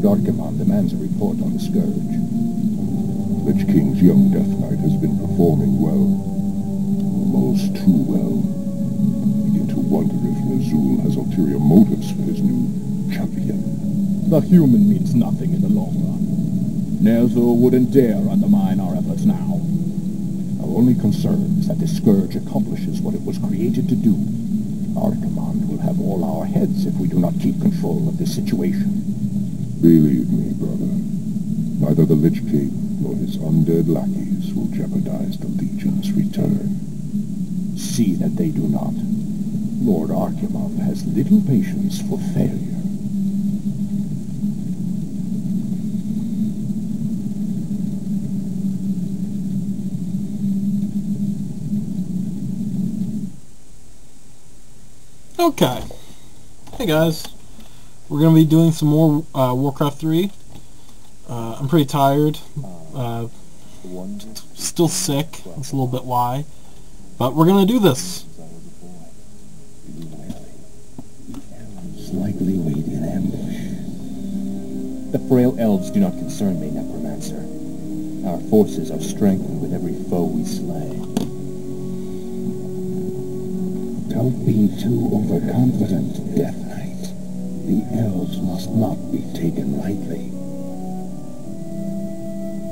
Archimon demands a report on the Scourge. Lich King's young Death Knight has been performing well. Almost too well. I begin to wonder if Ner'zhul has ulterior motives for his new champion. The human means nothing in the long run. Ner'zhul wouldn't dare undermine our efforts now. Our only concern is that the Scourge accomplishes what it was created to do. Archimon will have all our heads if we do not keep control of this situation. Believe me, brother, neither the Lich King nor his undead lackeys will jeopardize the Legion's return. See that they do not. Lord Archimon has little patience for failure. Okay. Hey guys. We're going to be doing some more Warcraft 3. I'm pretty tired. Still sick. That's a little bit why. But we're going to do this. Slightly wait in ambush. The frail elves do not concern me, Necromancer. Our forces are strengthened with every foe we slay. Don't be too overconfident, Death Knight. The elves must not be taken lightly.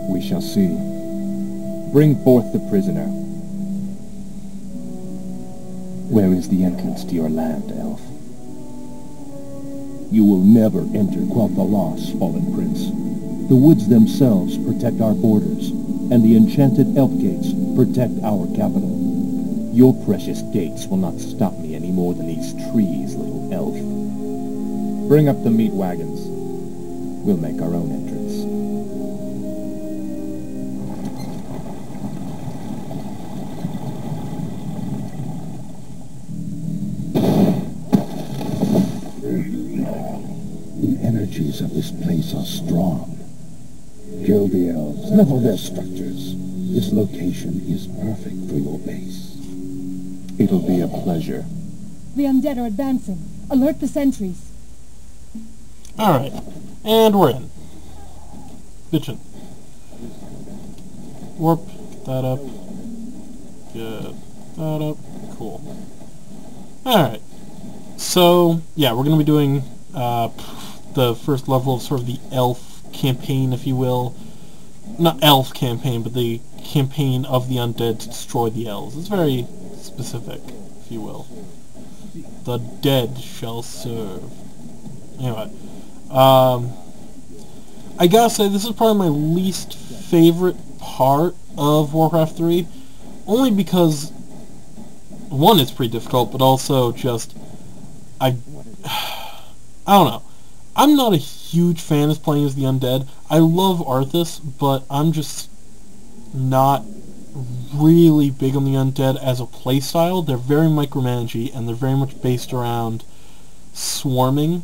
We shall see. Bring forth the prisoner. Where is the entrance to your land, elf? You will never enter Quel'Thalas, fallen prince. The woods themselves protect our borders, and the enchanted elf gates protect our capital. Your precious gates will not stop me any more than these trees, little elf. Bring up the meat wagons. We'll make our own entrance. The energies of this place are strong. Kill the elves, level their structures. This location is perfect for your base. It'll be a pleasure. The undead are advancing. Alert the sentries. Alright. And we're in. Bitchin'. Warp. Get that up. Get that up. Cool. Alright. So, yeah, we're going to be doing the first level of sort of the elf campaign, if you will. Not elf campaign, but the campaign of the undead to destroy the elves. It's very specific, if you will. The dead shall serve. Anyway, I gotta say, this is probably my least favorite part of Warcraft 3, only because, one, it's pretty difficult, but also just, I don't know. I'm not a huge fan of playing as the undead. I love Arthas, but I'm just not really big on the undead as a playstyle. They're very micromanagey, and they're very much based around swarming.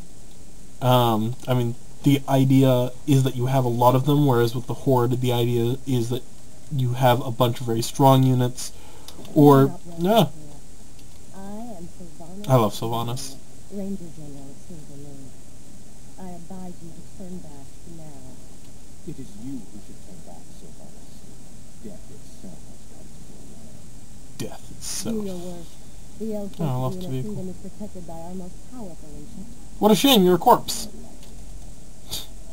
I mean, the idea is that you have a lot of them, whereas with the Horde, the idea is that you have a bunch of very strong units, or, yeah. I love Sylvanas. Ranger General of Silvermoon. I advise you to turn back now. It is you who should turn back, Sylvanas. Death itself has come to your land. Death itself. Do your work. The elf kingdom is protected by our most powerful enchantment. What a shame, you're a corpse.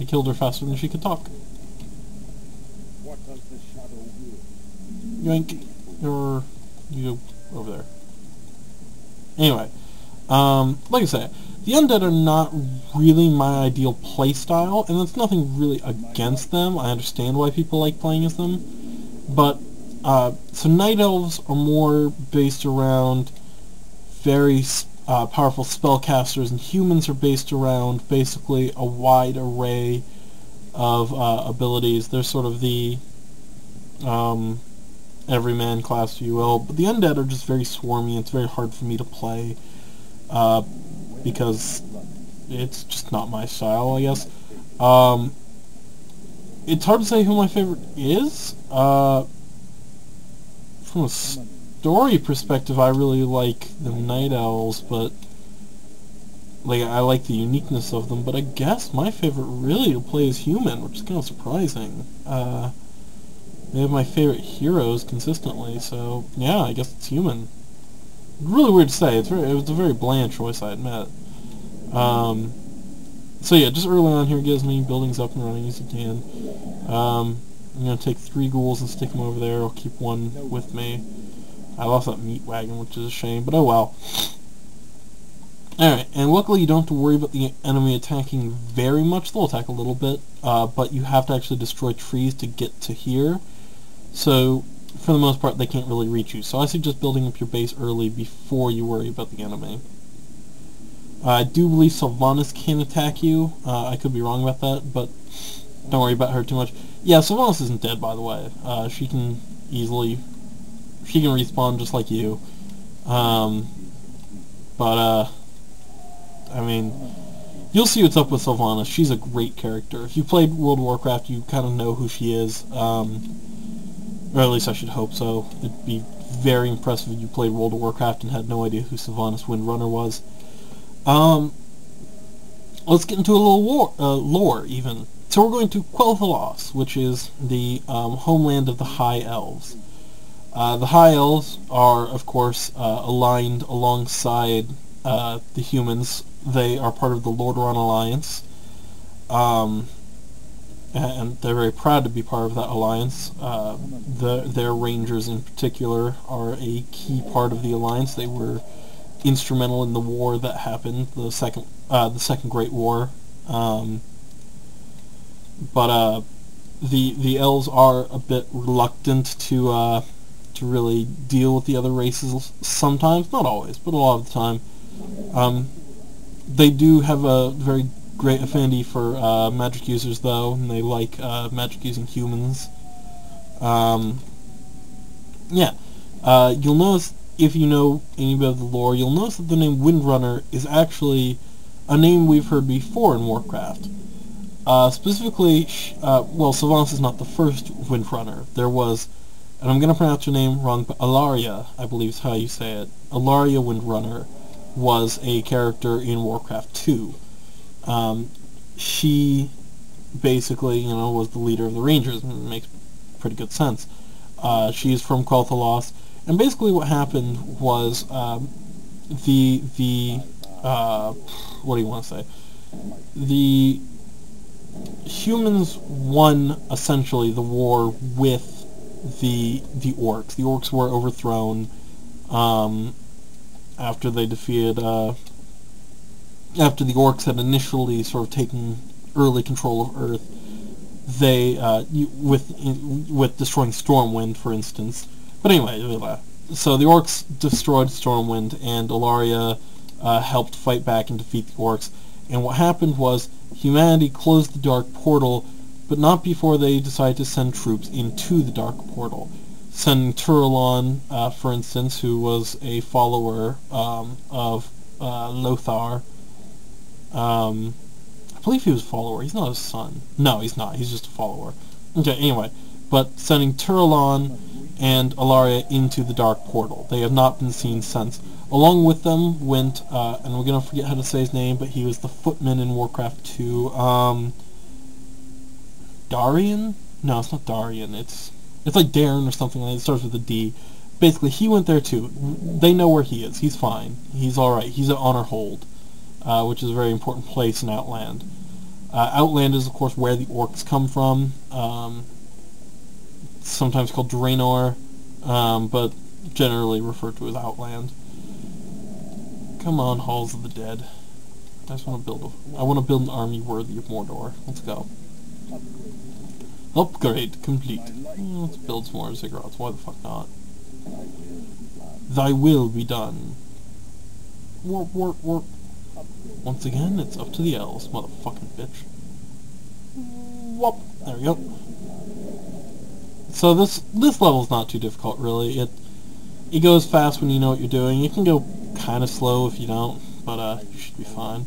I killed her faster than she could talk. What does the shadow will? Yoink. You over there. Anyway, like I say, the undead are not really my ideal playstyle, and that's nothing really against them. I understand why people like playing as them. But, so Night Elves are more based around very powerful spellcasters, and humans are based around basically a wide array of abilities. They're sort of the everyman class, if you will. But the undead are just very swarmy. It's very hard for me to play because it's just not my style, I guess. It's hard to say who my favorite is. From a story perspective, I really like the Night Owls, but Like, I like the uniqueness of them, but I guess my favorite really to play is human, which is kind of surprising. They have my favorite heroes consistently, so yeah, I guess it's human. Really weird to say. It was a very bland choice, I admit. So yeah, just early on here, gives me buildings up and running as you can. I'm gonna take 3 ghouls and stick them over there. I'll keep 1 with me. I lost that meat wagon, which is a shame, but oh well. Alright, and luckily you don't have to worry about the enemy attacking very much. They'll attack a little bit, but you have to actually destroy trees to get to here. So, for the most part, they can't really reach you. So I suggest building up your base early before you worry about the enemy. I do believe Sylvanas can attack you. I could be wrong about that, but don't worry about her too much. Yeah, Sylvanas isn't dead, by the way. She can respawn just like you. I mean, you'll see what's up with Sylvanas. She's a great character. If you played World of Warcraft, you kind of know who she is. Or at least I should hope so. It'd be very impressive if you played World of Warcraft and had no idea who Sylvanas Windrunner was. Let's get into a little lore, even. So we're going to Quel'Thalas, which is the homeland of the High Elves. The High Elves are, of course, aligned alongside the humans. They are part of the Lordaeron Alliance, and they're very proud to be part of that alliance. Their rangers, in particular, are a key part of the alliance. They were instrumental in the war that happened, the second Great War. But the elves are a bit reluctant to really deal with the other races sometimes, not always, but a lot of the time. They do have a very great affinity for magic users, though, and they like magic using humans. Yeah, you'll notice, if you know any bit of the lore, you'll notice that the name Windrunner is actually a name we've heard before in Warcraft. Specifically, well, Sylvanas is not the first Windrunner. There was, and I'm going to pronounce your name wrong, but Alaria, I believe is how you say it. Alaria Windrunner was a character in Warcraft II. She basically, was the leader of the Rangers, and it makes pretty good sense. She's from Quel'Thalas, and basically what happened was, what do you want to say? The humans won, essentially, the war with the orcs. The orcs were overthrown, after they defeated, after the orcs had initially sort of taken early control of Earth. They, with destroying Stormwind, for instance. But anyway, so the orcs destroyed Stormwind, and Alaria helped fight back and defeat the orcs. And what happened was, humanity closed the Dark Portal, but not before they decided to send troops into the Dark Portal. Sending Turalon, for instance, who was a follower of Lothar. I believe he was a follower. He's not his son. No, he's not. He's just a follower. Okay, anyway. But sending Turalon and Alaria into the Dark Portal. They have not been seen since. Along with them went, and we're going to forget how to say his name, but he was the footman in Warcraft II. Darian? No, it's not Darian. It's like Darren or something like that. It starts with a D. Basically, he went there too. They know where he is. He's fine. He's alright. He's at Honor Hold, which is a very important place in Outland. Outland is, of course, where the orcs come from. Sometimes called Draenor, but generally referred to as Outland. Come on, Halls of the Dead. I just want to build an army worthy of Mordor. Let's go. Upgrade complete. Let's build some more ziggurats. Why the fuck not? Thy will be done. Warp, warp, warp. Once again, it's up to the elves, motherfucking bitch. Whoop. There we go. So this level's not too difficult, really. It goes fast when you know what you're doing. It can go kind of slow if you don't, but you should be fine.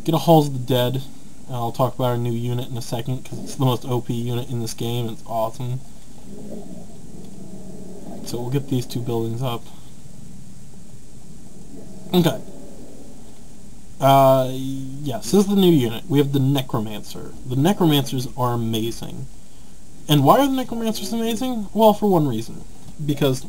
Get a Halls of the Dead. I'll talk about our new unit in a second, because it's the most OP unit in this game, and it's awesome. So we'll get these 2 buildings up. Okay. Yes, this is the new unit. We have the Necromancer. The Necromancers are amazing. And why are the Necromancers amazing? Well, for one reason. Because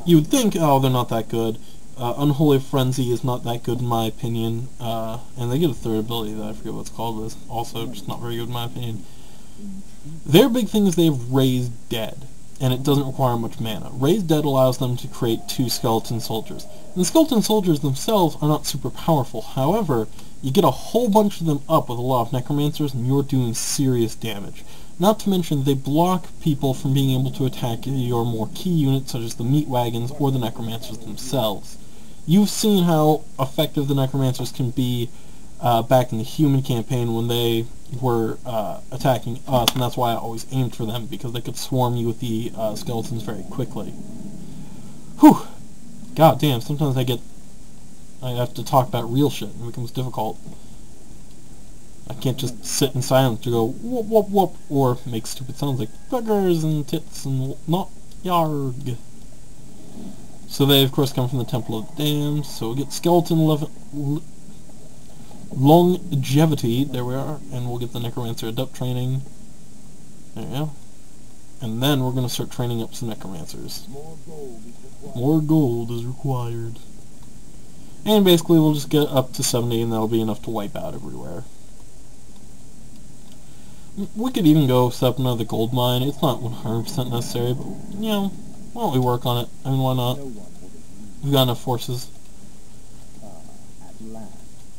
you would think, oh, they're not that good. Unholy Frenzy is not that good in my opinion. And they get a third ability that I forget what it's called, but it's also just not very good in my opinion. Their big thing is they have Raised Dead, and it doesn't require much mana. Raised Dead allows them to create 2 Skeleton Soldiers. And the Skeleton Soldiers themselves are not super powerful. However, you get a whole bunch of them up with a lot of Necromancers, and you're doing serious damage. Not to mention, they block people from being able to attack your more key units, such as the Meat Wagons or the Necromancers themselves. You've seen how effective the Necromancers can be back in the human campaign when they were attacking us, and that's why I always aimed for them, because they could swarm you with the skeletons very quickly. Whew! God damn, sometimes I have to talk about real shit, and it becomes difficult. I can't just sit in silence to go whoop whoop whoop, or make stupid sounds like buggers and tits and not yarg. So they of course come from the Temple of the Damned, so we get skeleton longevity, there we are, and we'll get the Necromancer Adept training. There we go. And then we're going to start training up some Necromancers. More gold is required. And basically we'll just get up to 70 and that'll be enough to wipe out everywhere. We could even go set up another gold mine. It's not 100% necessary, but, you know, why don't we work on it? I mean, why not? We've got enough forces.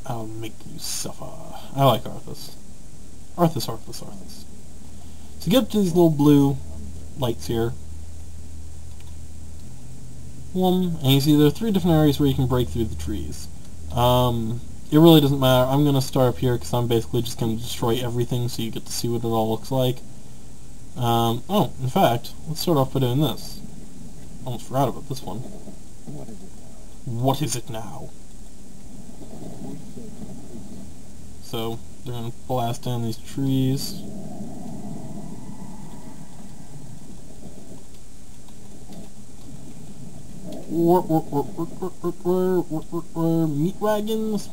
I'll make you suffer. I like Arthas. Arthas. So get up to these little blue lights here. And you see there are 3 different areas where you can break through the trees. It really doesn't matter. I'm going to start up here because I'm basically just going to destroy everything so you get to see what it all looks like. Oh, in fact, let's start off by doing this. Almost forgot about this one. What is it now? So, they're going to blast down these trees. Meat Wagons.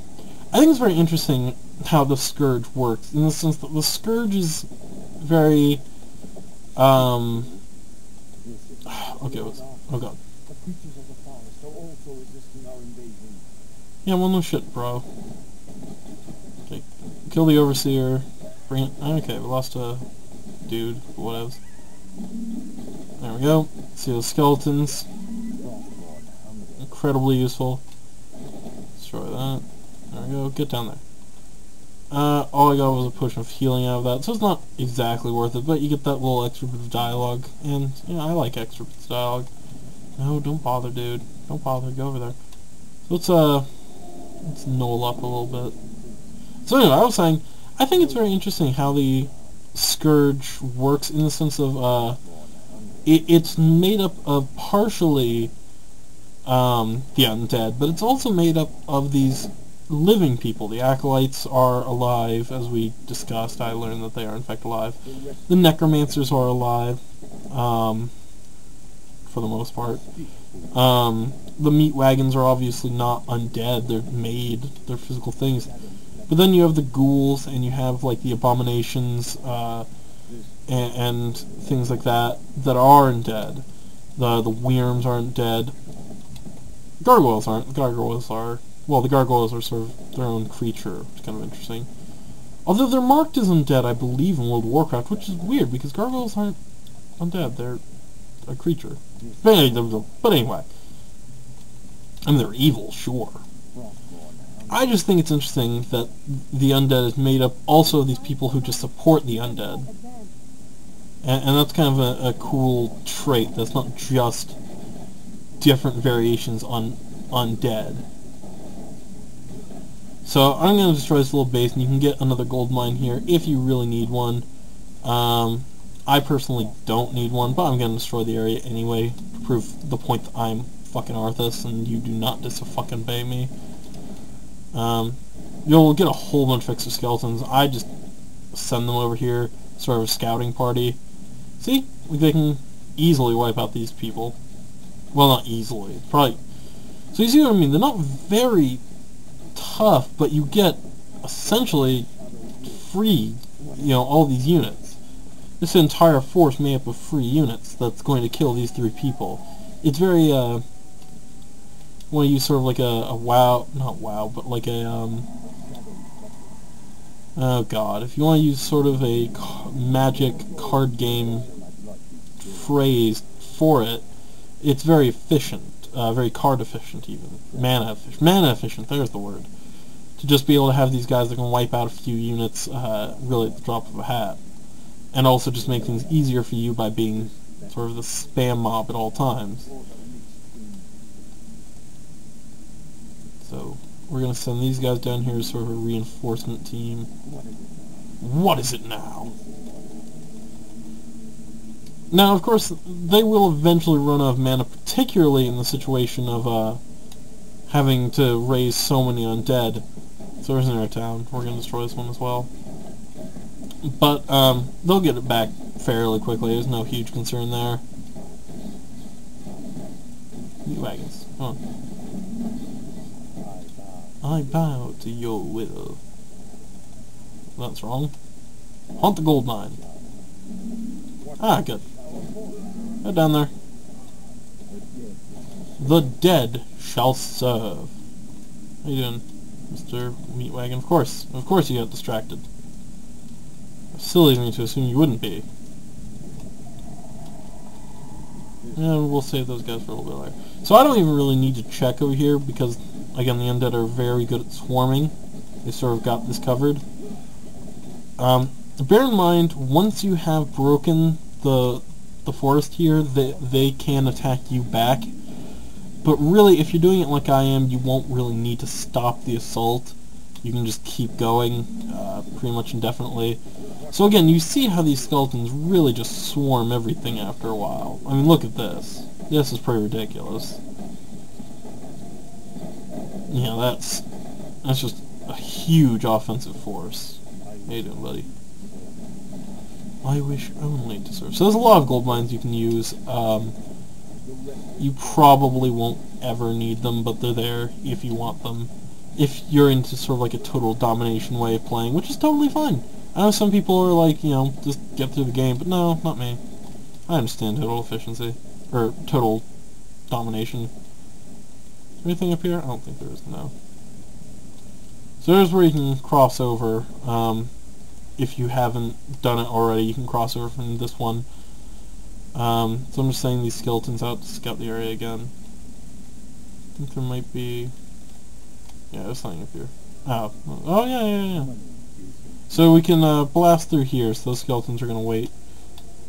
I think it's very interesting how the Scourge works, in the sense that the Scourge is very, okay, oh god. Yeah, well, no shit, bro. Okay, kill the Overseer, bring it, okay, we lost a dude, whatevs. There we go, see those skeletons. Incredibly useful. Destroy that. There we go, get down there. All I got was a potion of healing out of that, so it's not exactly worth it, but you get that little extra bit of dialogue, and, you know, I like extra bits of dialogue. No, don't bother, dude. Don't bother, go over there. So let's null up a little bit. So anyway, I was saying, I think it's very interesting how the Scourge works in the sense of, it's made up of partially the undead, but it's also made up of these living people. The Acolytes are alive, as we discussed. I learned that they are in fact alive. The Necromancers are alive, for the most part. The Meat Wagons are obviously not undead. They're made. They're physical things. But then you have the ghouls, and you have like the abominations, and things like that are undead. The worms aren't dead. Gargoyles aren't. The gargoyles are... Well, the gargoyles are sort of their own creature, which is kind of interesting. Although they're marked as undead, I believe, in World of Warcraft, which is weird, because gargoyles aren't undead. They're a creature. But anyway. I mean, they're evil, sure. I just think it's interesting that the undead is made up also of these people who just support the undead. And that's kind of a cool trait. That's not just different variations on undead. So I'm going to destroy this little base, and you can get another gold mine here if you really need one. I personally don't need one, but I'm going to destroy the area anyway to prove the point that I'm fucking Arthas and you do not fucking obey me. You'll get a whole bunch of extra skeletons. I just send them over here, sort of a scouting party. See? They can easily wipe out these people. Well, not easily. Probably. So you see what I mean? They're not very tough, but you get essentially free, all these units. This entire force made up of free units that's going to kill these 3 people. It's very, want to use sort of like a WoW, not WoW, but like a, oh god, if you want to use sort of a magic card game phrase for it, it's very efficient, very card efficient even. Mana efficient, there's the word. To just be able to have these guys that can wipe out a few units really at the drop of a hat. And also just make things easier for you by being sort of the spam mob at all times. So, we're going to send these guys down here as sort of a reinforcement team. What is it now? Now, of course, they will eventually run out of mana, particularly in the situation of having to raise so many undead. So there's another town. We're going to destroy this one as well. But they'll get it back fairly quickly. There's no huge concern there. Meat wagons. Come on. I bow to your will. That's wrong. Haunt the gold mine. Ah, good. Head down there. The dead shall serve. How you doing, Mr. Meat Wagon? Of course you got distracted. Silly of me to assume you wouldn't be. Yeah, we'll save those guys for a little bit later. So I don't even really need to check over here because, again, the undead are very good at swarming. They sort of got this covered. Bear in mind, once you have broken the forest here, they can attack you back. But really, if you're doing it like I am, you won't really need to stop the assault. You can just keep going pretty much indefinitely. So again, you see how these skeletons really just swarm everything after a while. I mean, look at this. This is pretty ridiculous. Yeah, that's just a huge offensive force. How you doing, buddy? I wish only to serve. So there's a lot of gold mines you can use. You probably won't ever need them, but they're there if you want them. If you're into sort of like a total domination way of playing, which is totally fine. I know some people are like, just get through the game, but no, not me. I understand total efficiency. Or total domination. Is there anything up here? I don't think there is, no. So there's where you can cross over. If you haven't done it already, you can cross over from this one. So I'm just sending these skeletons out to scout the area again. I think there might be... Yeah, there's something up here. Oh, yeah. So we can blast through here, so those skeletons are going to wait.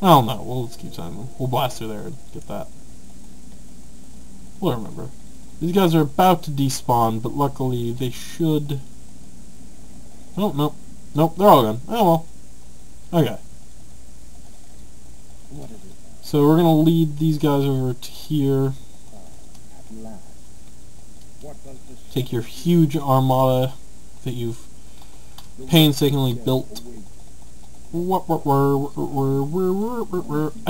Well, no, we'll just keep sending them. We'll blast through there and get that. We'll remember. These guys are about to despawn, but luckily they should... Oh, nope. Nope, they're all gone. Oh, well. Okay. So we're going to lead these guys over to here. Take your huge armada that you've painstakingly built. I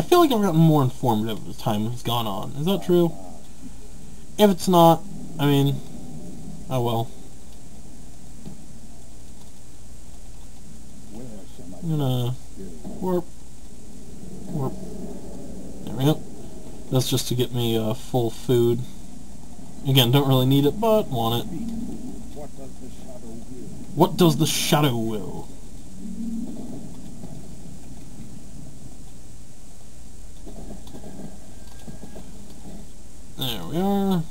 feel like I've gotten more informative as time has gone on. Is that true? If it's not, I mean, oh well. I'm gonna warp. There we go. That's just to get me full food. Again, don't really need it, but want it. What does the shadow will? There we are.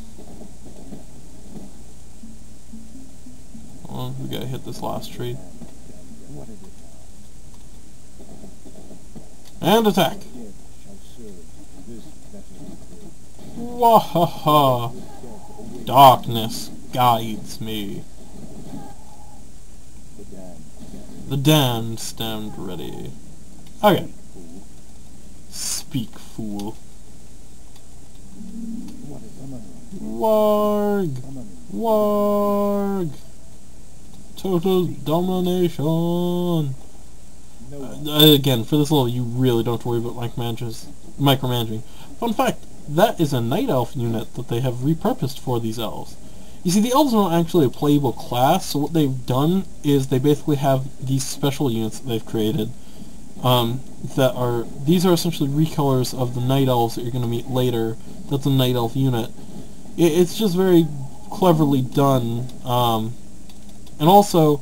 Hold on, we gotta hit this last tree. And attack! Wahaha! Darkness guides me. The damned stand ready. Okay. Speak, fool. Warg! Warg! Total domination! Again, for this level, you really don't have to worry about micromanaging. Fun fact, that is a night elf unit that they have repurposed for these elves. You see, the elves are not actually a playable class, so what they've done is they basically have these special units that they've created. These are essentially recolors of the night elves that you're going to meet later. That's a night elf unit. It's just very cleverly done, and also,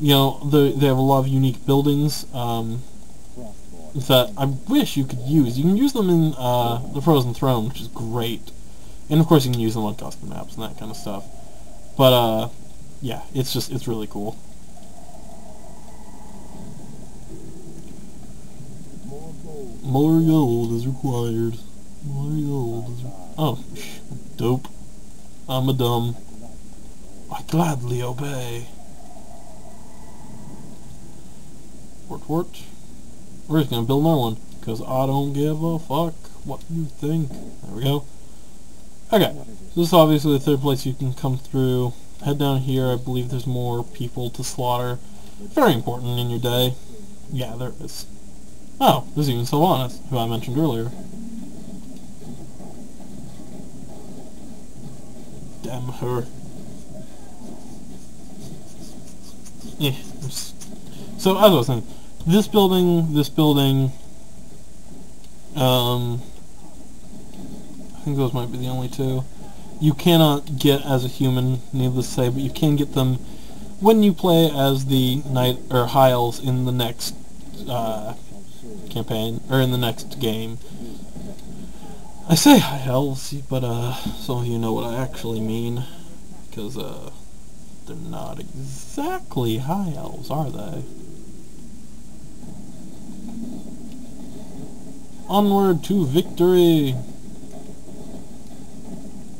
you know, they have a lot of unique buildings that I wish you could use. You can use them in the Frozen Throne, which is great, and of course you can use them on custom maps and that kind of stuff. But yeah, it's really cool. More gold is required. More gold is oh, dope. I'm a dumb. I gladly obey. Wart. We're just gonna build another one, because I don't give a fuck what you think. There we go. Okay, so this is obviously the third place you can come through. Head down here, I believe there's more people to slaughter. Very important in your day. Yeah, there is. Oh, there's even Sylvanas, who I mentioned earlier. Damn her. Yeah. So, as I was saying, this building, I think those might be the only two. You cannot get as a human, needless to say, but you can get them when you play as the Night or High Elves in the next campaign, or in the next game. I say High Elves, but some of you know what I actually mean, because they're not exactly High Elves, are they? Onward to victory!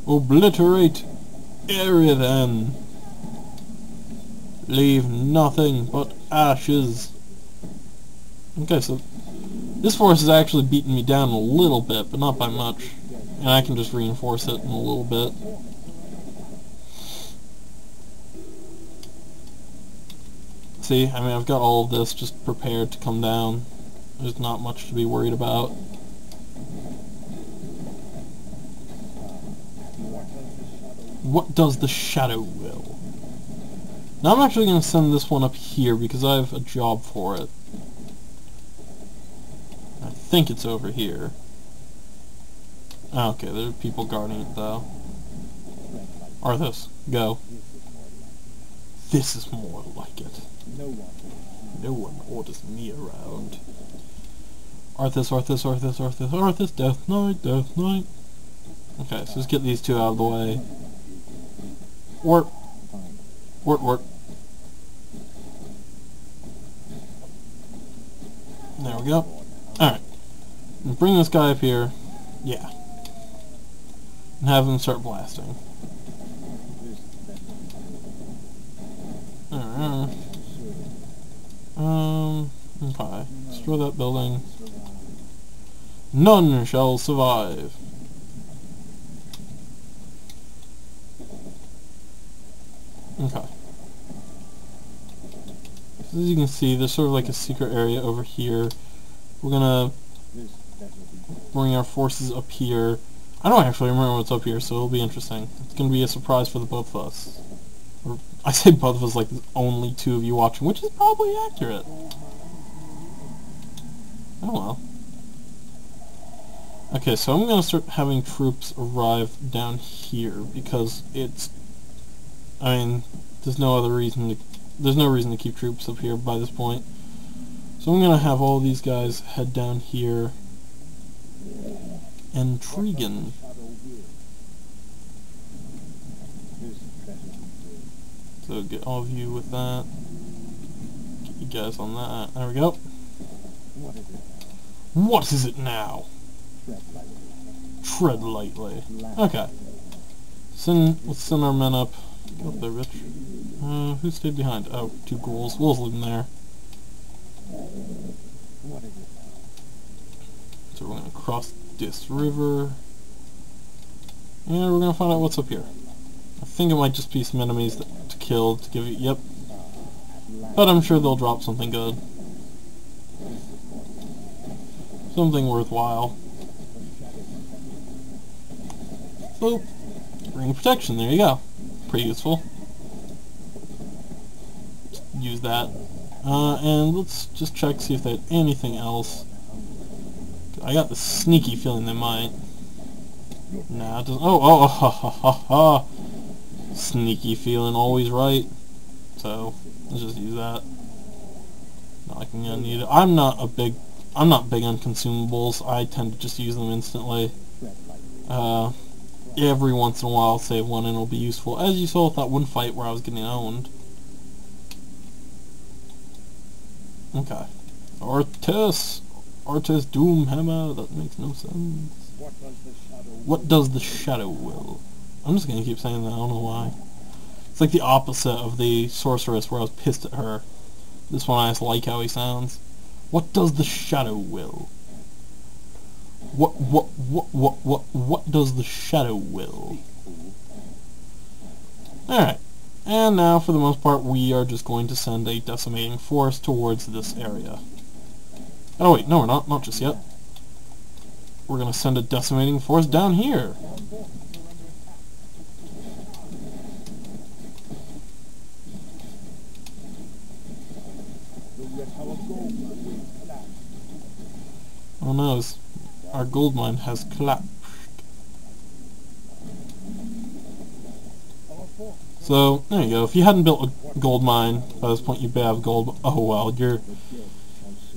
Obliterate everything! Leave nothing but ashes! Okay, so this force is actually beating me down a little bit, but not by much. And I can just reinforce it in a little bit. See, I mean, I've got all of this just prepared to come down. There's not much to be worried about. What does the shadow will? Now I'm actually going to send this one up here because I have a job for it. I think it's over here. Okay, there are people guarding it though. Arthas, go. This is more like it. No one orders me around. Arthas, Death Knight. Okay, so let's get these two out of the way. Wart. There we go. Alright. Bring this guy up here. Yeah. And have him start blasting. Okay. Destroy that building. None shall survive. Okay. So as you can see, there's sort of like a secret area over here. We're gonna bring our forces up here. I don't actually remember what's up here, so it'll be interesting. It's gonna be a surprise for the both of us. Or, I say both of us like there's only two of you watching, which is probably accurate. Oh well. Okay, so I'm gonna start having troops arrive down here, because it's... I mean, there's no reason to keep troops up here by this point. So I'm gonna have all these guys head down here. Intriguing. So get all of you with that. Get you guys on that. There we go. What is it now? Tread lightly. Okay. Let's send our men up. Get up there, bitch. Who stayed behind? Oh, two ghouls. We'll leave them there. So we're gonna cross this river. And we're gonna find out what's up here. I think it might just be some enemies to kill to give you... Yep. But I'm sure they'll drop something good. Something worthwhile. So, ring protection, there you go. pretty useful. Just use that. And let's just check, see if they had anything else. I got the sneaky feeling they might. Nah, it doesn't. Oh, ha, ha, ha, ha. Sneaky feeling, always right. So, let's just use that. Not like I'm gonna need it. I'm not big on consumables. I tend to just use them instantly. Every once in a while I'll save one and it'll be useful. As you saw with that one fight where I was getting owned. Okay. Artis Doomhammer, that makes no sense. What does the shadow will? I'm just gonna keep saying that, I don't know why. It's like the opposite of the sorceress where I was pissed at her. This one I just like how he sounds. What does the shadow will? What does the shadow will? Alright. And now, for the most part, we are just going to send a decimating force towards this area. Oh wait, no we're not. Not just yet. We're going to send a decimating force down here. Oh no, our gold mine has collapsed. So, there you go. If you hadn't built a gold mine, by this point you'd have gold. Oh well,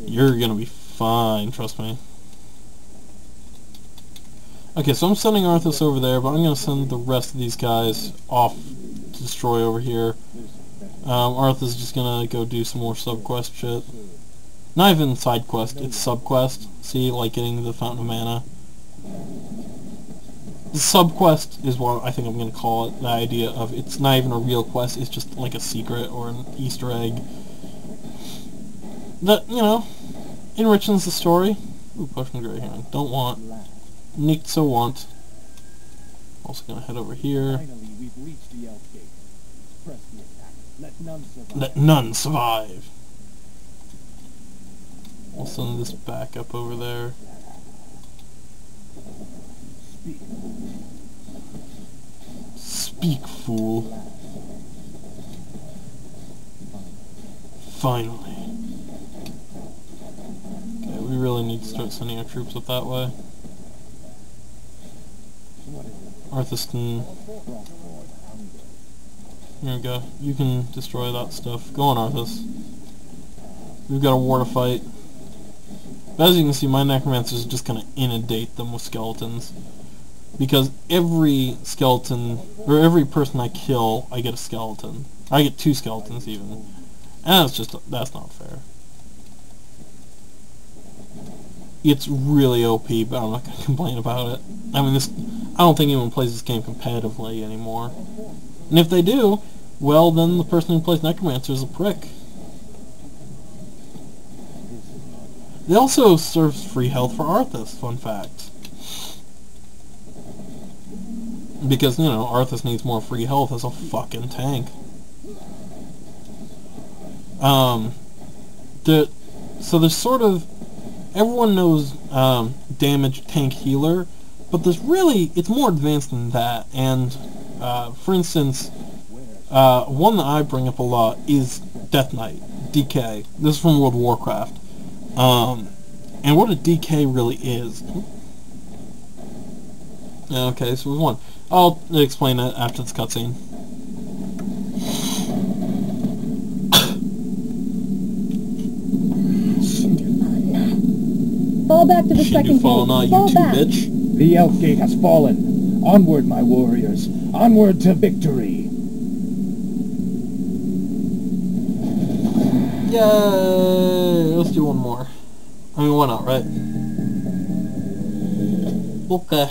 you're gonna be fine, trust me. Okay, so I'm sending Arthas over there, but I'm gonna send the rest of these guys off to destroy over here. Arthas is just gonna go do some more sub-quest shit. Not even side quest, it's sub-quest. See, like getting the Fountain of Mana. The sub-quest is what I think I'm going to call it. The idea of it's not even a real quest, it's just like a secret or an Easter egg. That, you know, enriches the story. Ooh, potion of Grey Hearing. Don't want. Nicht so want. Also going to head over here. Finally, we've reached the Elf Gate. Press the attack. Let none survive. I'll send this back up over there. Speak, fool. Finally. Okay, we really need to start sending our troops up that way. Arthas can... Here we go. You can destroy that stuff. Go on, Arthas. We've got a war to fight. But as you can see, my necromancers are just gonna inundate them with skeletons. Because every skeleton, or every person I kill, I get a skeleton. I get 2 skeletons even. And that's not fair. It's really OP, but I'm not gonna complain about it. I mean, I don't think anyone plays this game competitively anymore. And if they do, well, then the person who plays Necromancer is a prick. They also serve free health for Arthas, fun fact. Because, you know, Arthas needs more free health as a fucking tank. So there's sort of... Everyone knows damage, tank, healer, but there's really... It's more advanced than that, and, for instance, one that I bring up a lot is Death Knight, DK. This is from World of Warcraft. And what a DK really is. Okay, so we won. I'll explain it after this cutscene. Fall back to the second gate. Fall back. You too, bitch. The Elf Gate has fallen. Onward, my warriors. Onward to victory. Yay! Let's do one more. I mean, why not, right? Okay.